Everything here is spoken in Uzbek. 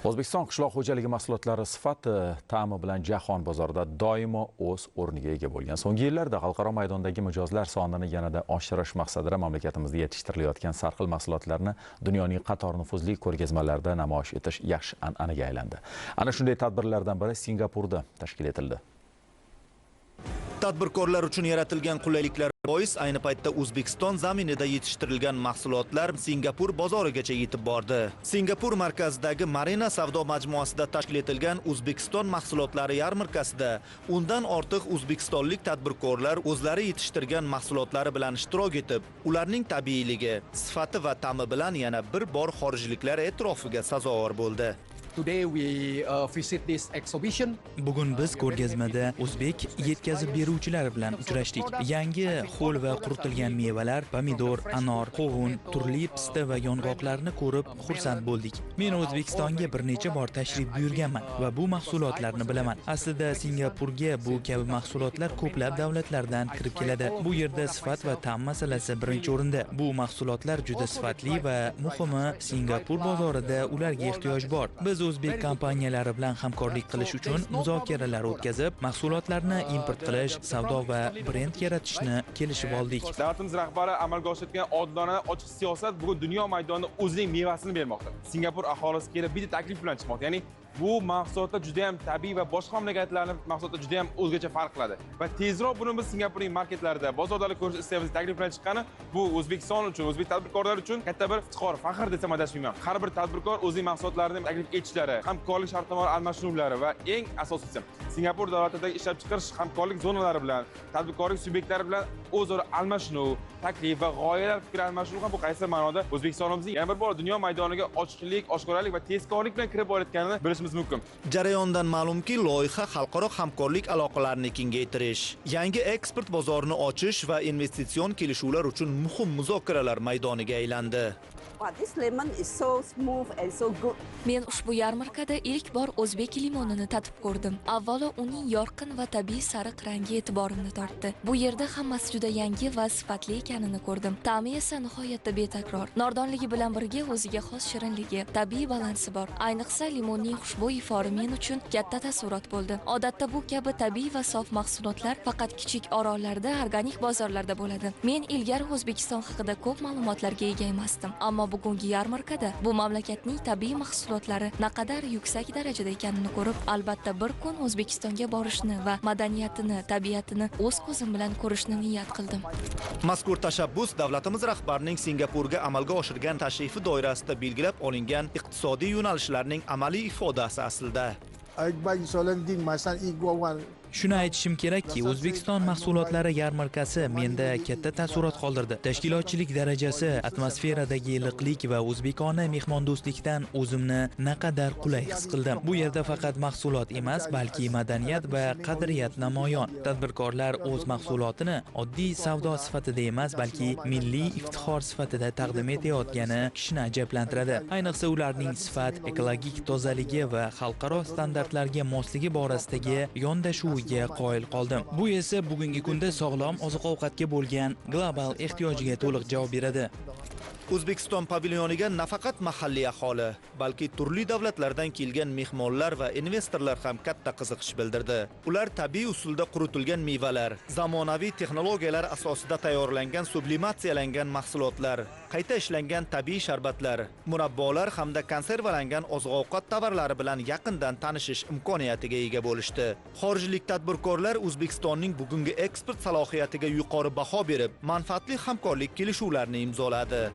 O'zbekiston qishloq xo'jaligi mahsulotlari sifati, ta'mi bilan jahon bozorida doimo o'z o'rniga ega bo'lgan. So'nggi yillarda xalqaro maydondagi mijozlar sonini yanada oshirish maqsadida mamlakatimizda yetishtirilayotgan sarxil mahsulotlarni dunyoning qator nufuzli ko'rgazmalarida namoyish etish yaxshi an'anaga aylandi. Ana shunday tadbirlardan biri Singapurda tashkil etildi. Tadbirkorlar uchun yaratilgan qulayliklar bois ayni paytda O'zbekiston zaminida yetishtirilgan mahsulotlar Singapur bozorigacha yetib bordi. Singapur markazidagi Marina savdo majmuasida tashkil etilgan O'zbekiston mahsulotlari yarmarkasida undan ortiq o'zbekistonlik tadbirkorlar o'zlari yetishtirgan mahsulotlari bilan ishtirok etib, ularning tabiiyligi, sifati va ta'mi bilan yana bir bor xorijliklar e'tirofiga sazovor bo'ldi. Today we visit this exhibition. Bugun biz ko'rgazmada o'zbek yetkazib beruvchilar bilan uchrashdik. Yangi ho'l va quritilgan mevalar, pomidor, anor, qovun, turli pista va yong'oqlarni ko'rib xursand bo'ldik. Men O'zbekistonga bir necha bor tashrif buyurganman va bu mahsulotlarni bilaman. Aslida Singapurga bu kabi mahsulotlar ko'plab davlatlardan kirib keladi. Bu yerda sifat va ta'm masalasi birinchi o'rinda. Bu mahsulotlar juda sifatli va muhimi Singapur bozorida ularga ehtiyoj bor. Biz o'zbek kompaniyalari bilan hamkorlik qilish uchun muzokaralar o'tkazib, mahsulotlarni import qilish, savdo va brend yaratishni kelishib oldik. Davlatimiz rahbari amalga oshirgan odilona ochiq siyosat bugun dunyo maydonida o'zining mevasini bermoqda. Singapur aholisi kelib bitta taklif bilan chiqmoqda. Ya'ni bu mahsulotlar juda ham tabiiy va boshqa mamlakatlarning mahsulotlari juda ham o'zgacha farq qiladi. Va tezroq buni biz Singapurning marketlarida, bozorlarda ko'rish istaymiz. Taklif bilan chiqqani bu O'zbekiston uchun, o'zbek tadbirkorlar uchun katta bir iftixor, faxr desam adashmayman. Har bir tadbirkor o'zining mahsulotlarini taklif etishlari, hamkorlik shartnomalari almashinuvlari va eng asosiysi Singapur davlatidagi ishlab chiqarish hamkorlik zonalari bilan, tadbirkorlik subyektlari bilan o'zaro almashinuv, taklif va g'oyalar fikr almashinuv ham bu qaysi ma'noda O'zbekistonimizning yana bir bor dunyo maydoniga ochiqlik, oshkoralik va tezkorlik bilan kirib borayotganini bilishimiz mumkin. Jarayondan ma'lumki, loyiha xalqaro hamkorlik aloqalarini kengaytirish, yangi eksport bozorini ochish va investitsion kelishuvlar uchun muhim muzokaralar maydoniga aylandi. Men ushbu yarmarkada ilk bor o'zbek limonini tatib ko'rdim. Avvalo uning yorqin va tabiiy sariq rangi e'tiborimni tortdi. Bu yerda hammasi juda yangi va sifatli ekanini ko'rdim. Ta'mi esa nihoyatda betakror. Nordonligi bilan birga o'ziga xos shirinligi, tabiiy balansi bor. Ayniqsa limonning xushbo'y ifori men uchun katta taassurot bo'ldi. Odatda bu kabi tabiiy va sof mahsulotlar faqat kichik orollarda, organik bozorlarda bo'ladi. Men ilgari O'zbekiston haqida ko'p ma'lumotlarga ega emasdim, ammo bugungi yarmarkada bu mamlakatning tabiiy mahsulotlari naqadar yuksak darajada ekanini ko'rib, albatta bir kun O'zbekistonga borishni va madaniyatini, tabiatini o'z ko'zim bilan ko'rishni niyat qildim. Mazkur tashabbus davlatimiz rahbarining Singapurga amalga oshirgan tashrifi doirasida belgilab olingan iqtisodiy yo'nalishlarning amaliy ifodasi aslida. Shuni aytishim kerakki, O'zbekiston mahsulotlari yarmarkasi menda katta taassurot qoldirdi. Tashkilotchilik darajasi, atmosferadagi iliqlik va o'zbekona mehmondo'stlikdan o'zimni naqadar qulay his qildim. Bu yerda faqat mahsulot emas, balki madaniyat va qadriyat namoyon. Tadbirkorlar o'z mahsulotini oddiy savdo sifatida emas, balki milliy iftixor sifatida taqdim etayotgani kishini ajablantiradi. Ayniqsa ularning sifat, ekologik tozaligi va xalqaro standartlarga mosligi borasidagi yondashuv qoyil qoldim. Bu esa bugungi kunda sog'lom oziq-ovqatga bo'lgan global ehtiyojiga to'liq javob beradi. O'zbekiston pavilyoniga nafaqat mahalliy aholi, balki turli davlatlardan kelgan mehmonlar va investorlar ham katta qiziqish bildirdi. Ular tabiiy usulda quritilgan mevalar, zamonaviy texnologiyalar asosida tayyorlangan sublimatsiyalangan mahsulotlar, qayta ishlangan tabiiy sharbatlar, murabbolar hamda konservalangan oziq-ovqat tovarlari bilan yaqindan tanishish imkoniyatiga ega bo'lishdi. Xorijlik tadbirkorlar O'zbekistonning bugungi eksport salohiyatiga yuqori baho berib, manfaatli hamkorlik kelishuvlarini imzoladi.